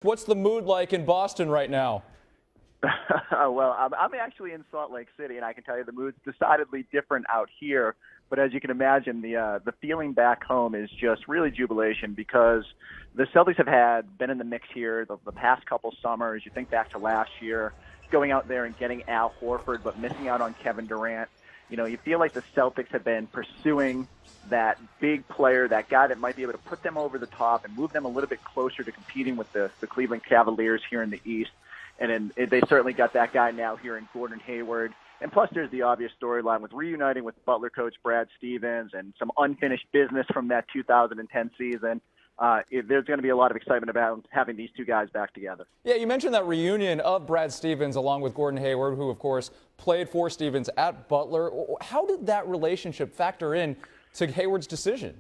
What's the mood like in Boston right now? Well, I'm actually in Salt Lake City, and I can tell you the mood's decidedly different out here. But as you can imagine, the feeling back home is just really jubilation because the Celtics have been in the mix here the past couple summers. You think back to last year, going out there and getting Al Horford, but missing out on Kevin Durant. You know, you feel like the Celtics have been pursuing that big player, that guy that might be able to put them over the top and move them a little bit closer to competing with the Cleveland Cavaliers here in the East. And they certainly got that guy now here in Gordon Hayward. And plus there's the obvious storyline with reuniting with Butler coach Brad Stevens and some unfinished business from that 2010 season. There's going to be a lot of excitement about having these two guys back together. Yeah, you mentioned that reunion of Brad Stevens along with Gordon Hayward, who, of course, played for Stevens at Butler. How did that relationship factor in to Hayward's decision?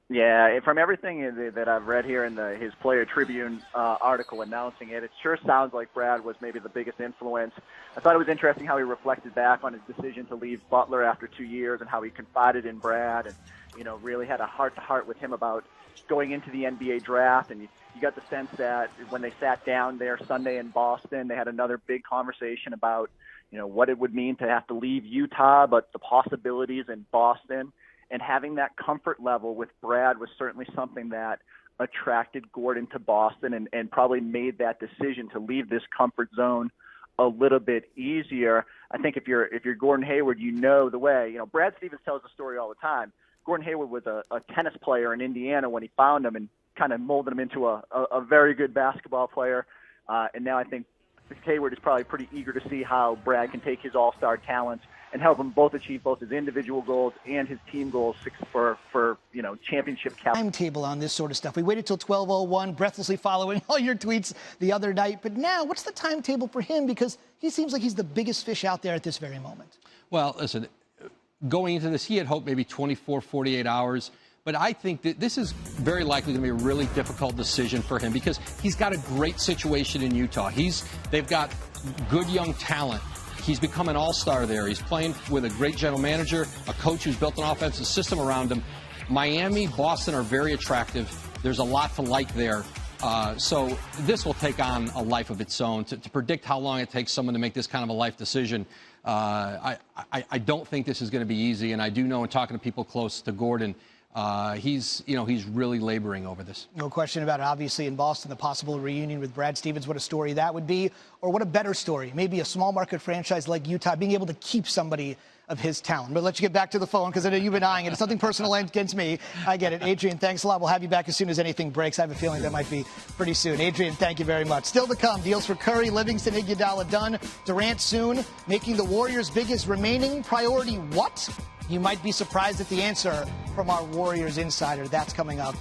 Yeah, from everything that I've read here in his Player Tribune article announcing it, it sure sounds like Brad was maybe the biggest influence. I thought it was interesting how he reflected back on his decision to leave Butler after 2 years and how he confided in Brad and, you know, really had a heart-to-heart with him about going into the NBA draft. And you got the sense that when they sat down there Sunday in Boston, they had another big conversation about, you know, what it would mean to have to leave Utah, but the possibilities in Boston. And having that comfort level with Brad was certainly something that attracted Gordon to Boston and probably made that decision to leave this comfort zone a little bit easier. I think if you're Gordon Hayward, you know the way. You know, Brad Stevens tells the story all the time. Gordon Hayward was a tennis player in Indiana when he found him and kind of molded him into a very good basketball player. And now I think Hayward is probably pretty eager to see how Brad can take his all-star talents and help them both achieve both his individual goals and his team goals for you know, championship timetable on this sort of stuff. We waited till 12:01, breathlessly following all your tweets the other night. But now, what's the timetable for him? Because he seems like he's the biggest fish out there at this very moment. Well, listen, going into this, he had hoped maybe 24, 48 hours. But I think that this is very likely going to be a really difficult decision for him because he's got a great situation in Utah. They've got good young talent. He's become an all-star there. He's playing with a great general manager, a coach who's built an offensive system around him. Miami, Boston are very attractive. There's a lot to like there. So this will take on a life of its own. To predict how long it takes someone to make this kind of a life decision, I don't think this is going to be easy. And I do know in talking to people close to Gordon, he's really laboring over this. No question about it. Obviously, in Boston, the possible reunion with Brad Stevens, what a story that would be. Or what a better story, maybe a small market franchise like Utah being able to keep somebody of his talent. But let's get back to the phone because I know you've been eyeing it. It's nothing personal against me. I get it. Adrian, thanks a lot. We'll have you back as soon as anything breaks. I have a feeling that might be pretty soon. Adrian, thank you very much. Still to come, deals for Curry, Livingston, Iguodala done. Durant soon, making the Warriors' biggest remaining priority what? You might be surprised at the answer from our Warriors insider. That's coming up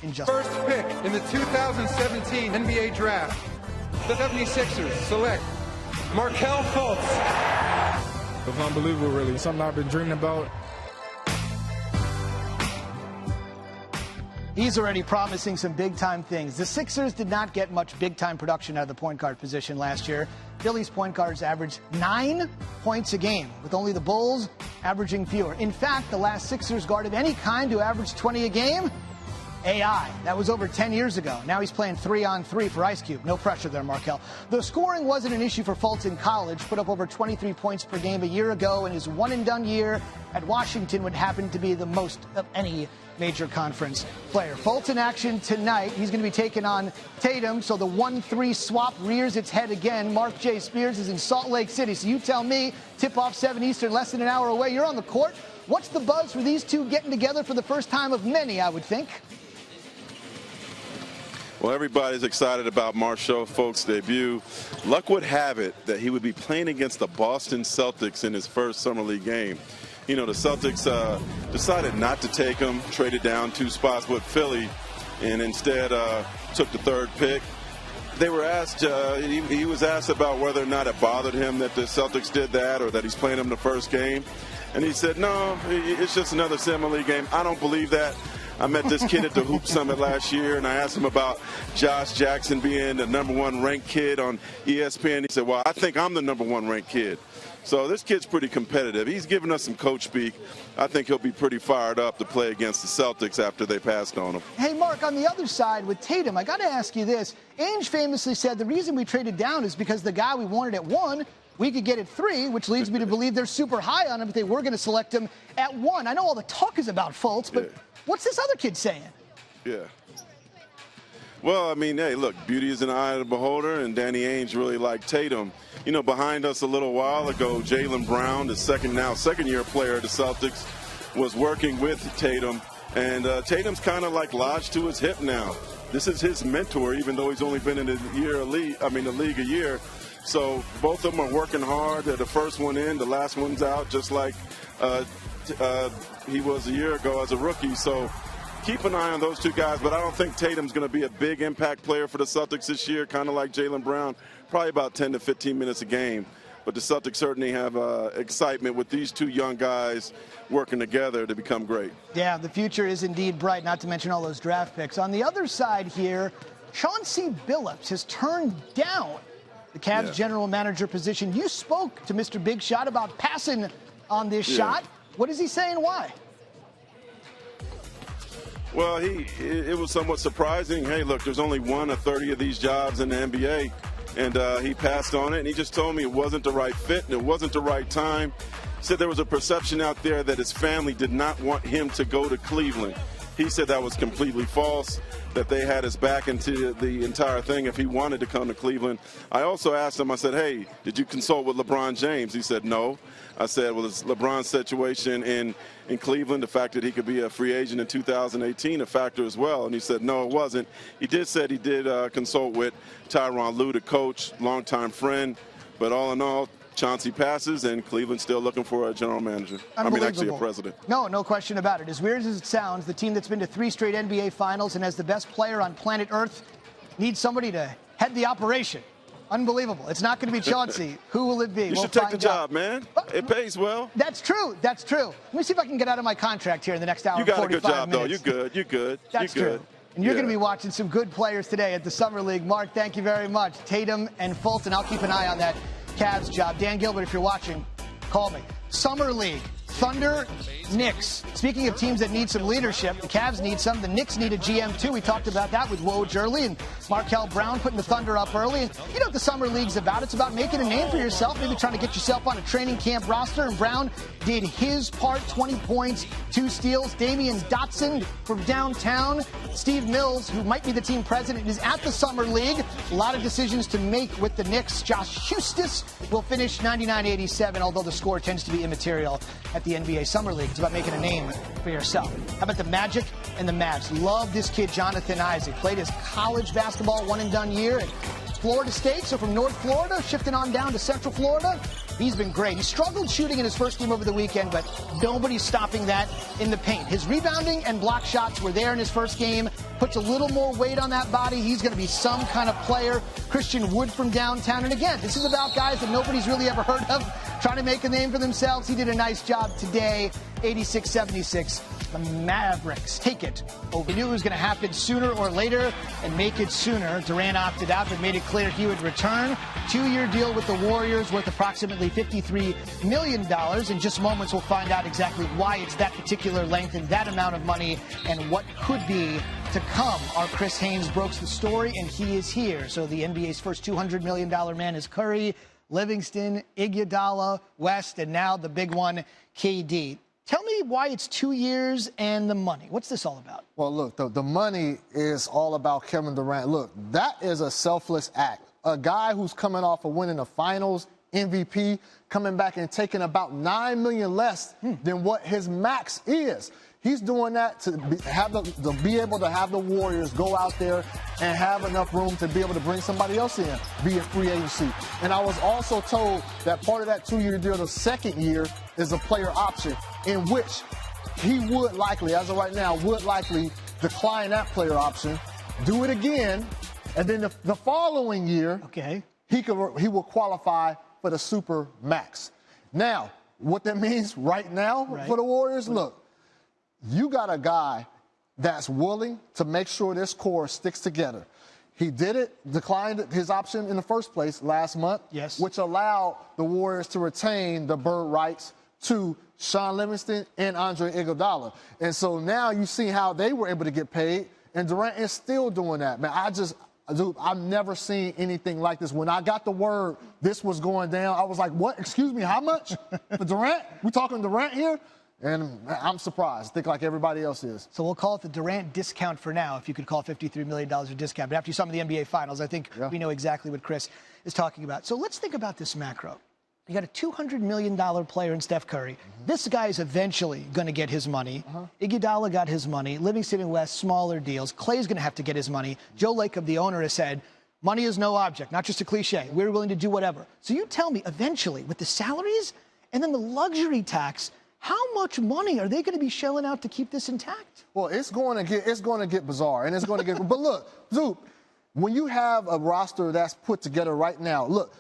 in just a First pick in the 2017 NBA Draft. The 76ers select Markelle Fultz. It's unbelievable, really. Something I've been dreaming about. He's already promising some big-time things. The Sixers did not get much big-time production out of the point guard position last year. Philly's point guards averaged 9 points a game, with only the Bulls averaging fewer. In fact, the last Sixers guard of any kind to average 20 a game, AI. That was over 10 years ago. Now he's playing 3-on-3 for Ice Cube. No pressure there, Markelle. The scoring wasn't an issue for Fultz in college. Put up over 23 points per game a year ago, and his one-and-done year at Washington would happen to be the most of any major conference player. Fultz in action tonight. He's going to be taking on Tatum, so the 1-3 swap rears its head again. Mark J. Spears is in Salt Lake City, so you tell me, tip-off 7 Eastern, less than an hour away. You're on the court. What's the buzz for these two getting together for the first time of many, I would think? Well, everybody's excited about Markelle Fultz's debut. Luck would have it that he would be playing against the Boston Celtics in his first Summer League game. You know, the Celtics decided not to take him, traded down 2 spots with Philly, and instead took the 3rd pick. They were asked, he was asked about whether or not it bothered him that the Celtics did that or that he's playing him the first game. And he said, no, it's just another Summer League game. I don't believe that. I met this kid at the Hoop Summit last year, and I asked him about Josh Jackson being the #1 ranked kid on ESPN. He said, well, I think I'm the #1 ranked kid. So this kid's pretty competitive. He's given us some coach speak. I think he'll be pretty fired up to play against the Celtics after they passed on him. Hey, Mark, on the other side with Tatum, I got to ask you this. Ainge famously said the reason we traded down is because the guy we wanted at 1, we could get at 3, which leads me to believe they're super high on him if they were going to select him at 1. I know all the talk is about Fultz, but what's this other kid saying? Yeah. Well, I mean, hey, look, beauty is in the eye of the beholder, and Danny Ainge really liked Tatum. You know, behind us a little while ago, Jaylen Brown, the second-year player of the Celtics, was working with Tatum, and Tatum's kind of like lodged to his hip now. This is his mentor, even though he's only been in the league a year. So both of them are working hard. They're the first one in, the last one's out, just like he was a year ago as a rookie. So keep an eye on those two guys, but I don't think Tatum's going to be a big impact player for the Celtics this year, kind of like Jaylen Brown, probably about 10 to 15 minutes a game. But the Celtics certainly have excitement with these two young guys working together to become great. Yeah, the future is indeed bright, not to mention all those draft picks. On the other side here, Chauncey Billups has turned down the Cavs general manager position. You spoke to Mr. Big Shot about passing on this shot. What is he saying? Why? Well, it was somewhat surprising. Hey, look, there's only 1 of 30 of these jobs in the NBA, and he passed on it, and he just told me it wasn't the right fit and it wasn't the right time. He said there was a perception out there that his family did not want him to go to Cleveland. He said that was completely false, that they had his back into the entire thing if he wanted to come to Cleveland. I also asked him, I said, hey, did you consult with LeBron James? He said, no. I said, well, is LeBron's situation in Cleveland, the fact that he could be a free agent in 2018, a factor as well? And he said, no, it wasn't. He did consult with Tyronn Lue, the coach, longtime friend. But all in all, Chauncey passes, and Cleveland's still looking for a general manager. I mean, actually a president. No question about it. As weird as it sounds, the team that's been to 3 straight NBA finals and has the best player on planet Earth needs somebody to head the operation. Unbelievable. It's not going to be Chauncey. Who will it be? You should take the job, man. It pays well. That's true. That's true. Let me see if I can get out of my contract here in the next hour. You got a good job, minutes. Though. You're good. That's true. And you're going to be watching some good players today at the Summer League. Mark, thank you very much. Tatum and Fultz, and I'll keep an eye on that Cavs job. Dan Gilbert, if you're watching, call me. Summer League. Thunder, Knicks. Speaking of teams that need some leadership, the Cavs need some. The Knicks need a GM, too. We talked about that with Woj early, and Markel Brown putting the Thunder up early. And you know what the Summer League's about? It's about making a name for yourself, maybe trying to get yourself on a training camp roster. And Brown did his part, 20 points, 2 steals. Damian Dotson from downtown. Steve Mills, who might be the team president, is at the Summer League. A lot of decisions to make with the Knicks. Josh Hustis will finish 99-87, although the score tends to be immaterial at the NBA Summer League. It's about making a name for yourself. How about the Magic and the Mavs? Love this kid, Jonathan Isaac. Played his college basketball one-and-done year at Florida State, so from North Florida, shifting on down to Central Florida. He's been great. He struggled shooting in his first game over the weekend, but nobody's stopping that in the paint. His rebounding and block shots were there in his first game. Puts a little more weight on that body. He's going to be some kind of player. Christian Wood from downtown. And again, this is about guys that nobody's really ever heard of, trying to make a name for themselves. He did a nice job today, 86-76. The Mavericks take it. We knew it was going to happen sooner or later and make it sooner. Durant opted out but made it clear he would return. 2-year deal with the Warriors worth approximately $53 million. In just moments, we'll find out exactly why it's that particular length and that amount of money and what could be to come. Our Chris Haynes broke the story, and he is here. So the NBA's first $200 million man is Curry, Livingston, Iguodala, West, and now the big one, KD. Tell me why it's 2 years and the money. What's this all about? Well, look, the money is all about Kevin Durant. Look, that is a selfless act. A guy who's coming off of winning the finals, MVP, coming back and taking about $9 million less than what his max is. He's doing that to be able to have the Warriors go out there and have enough room to be able to bring somebody else in via free agency. And I was also told that part of that 2-year deal, the second year, is a player option in which he would likely, as of right now, decline that player option, do it again, and then the following year, he will qualify for the super max. Now, what that means right now for the Warriors, look, you got a guy that's willing to make sure this core sticks together. He declined his option in the first place last month, yes, which allowed the Warriors to retain the bird rights to Sean Livingston and Andre Iguodala. And so now you see how they were able to get paid, and Durant is still doing that. Man, I've never seen anything like this. When I got the word this was going down, I was like, what? Excuse me, how much? For Durant? We talking Durant here? And I'm surprised. I think like everybody else is. So we'll call it the Durant discount for now, if you could call $53 million a discount. But after you saw him in the NBA Finals, I think we know exactly what Chris is talking about. So let's think about this macro. You got a $200 million player in Steph Curry. This guy is eventually going to get his money. Iguodala got his money. Livingston and West, smaller deals. Clay's going to have to get his money. Joe Lacob, the owner, has said, money is no object, not just a cliche. We're willing to do whatever. So you tell me, eventually, with the salaries and then the luxury tax, how much money are they going to be shelling out to keep this intact? Well, it's going to get bizarre, and it's going to get. But look, Zoop, when you have a roster that's put together right now, look,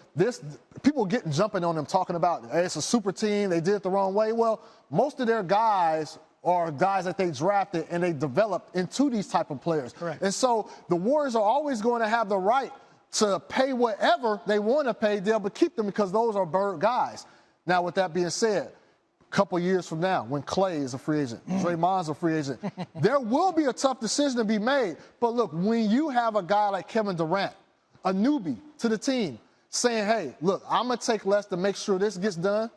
people jumping on them talking about it's a super team, they did it the wrong way. Well, most of their guys are guys that they drafted and they developed into these type of players. Correct. And so the Warriors are always going to have the right to pay whatever they want to pay. They'll but keep them because those are bird guys. Now, with that being said, couple years from now, when Clay is a free agent, Draymond's a free agent, there will be a tough decision to be made. But look, when you have a guy like Kevin Durant, a newbie to the team, saying, hey, look, I'm going to take less to make sure this gets done,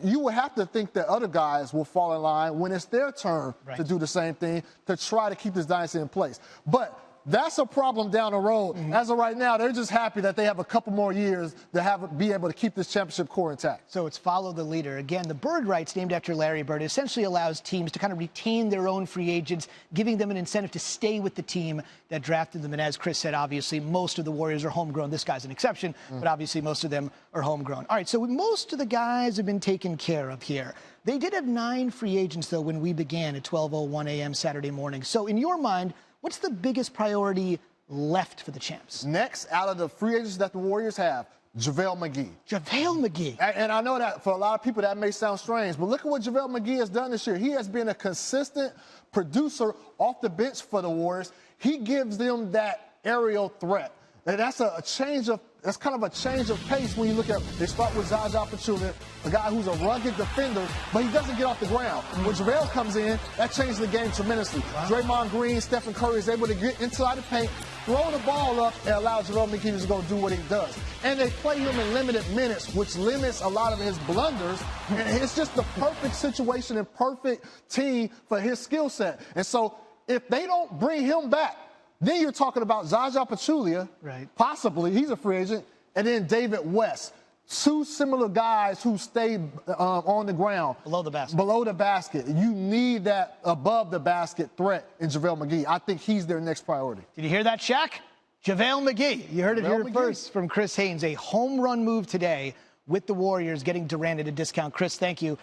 you would have to think that other guys will fall in line when it's their turn to do the same thing to try to keep this dynasty in place. But that's a problem down the road. As of right now, they're just happy that they have a couple more years to be able to keep this championship core intact. So it's follow the leader. Again, the bird rights, named after Larry Bird, essentially allows teams to kind of retain their own free agents, giving them an incentive to stay with the team that drafted them. And as Chris said, obviously, most of the Warriors are homegrown. This guy's an exception, but obviously most of them are homegrown. All right, so most of the guys have been taken care of here. They did have 9 free agents, though, when we began at 12:01 a.m. Saturday morning. So in your mind, what's the biggest priority left for the champs? Next, out of the free agents that the Warriors have, JaVale McGee. JaVale McGee. And I know that for a lot of people that may sound strange, but look at what JaVale McGee has done this year. He has been a consistent producer off the bench for the Warriors. He gives them that aerial threat. And that's kind of a change of pace when you look at, they start with Zaza Pachulia, a guy who's a rugged defender, but he doesn't get off the ground. When JaVale comes in, that changes the game tremendously. Draymond Green, Stephen Curry is able to get inside the paint, throw the ball up, and allow JaVale McGee to go do what he does. And they play him in limited minutes, which limits a lot of his blunders. And it's just the perfect situation and perfect team for his skill set. And so if they don't bring him back, then you're talking about Zaza Pachulia, possibly, he's a free agent, and then David West. 2 similar guys who stay on the ground. Below the basket. Below the basket. You need that above the basket threat in JaVale McGee. I think he's their next priority. Did you hear that, Shaq? JaVale McGee. You heard it here first from Chris Haynes. A home run move today with the Warriors getting Durant at a discount. Chris, thank you.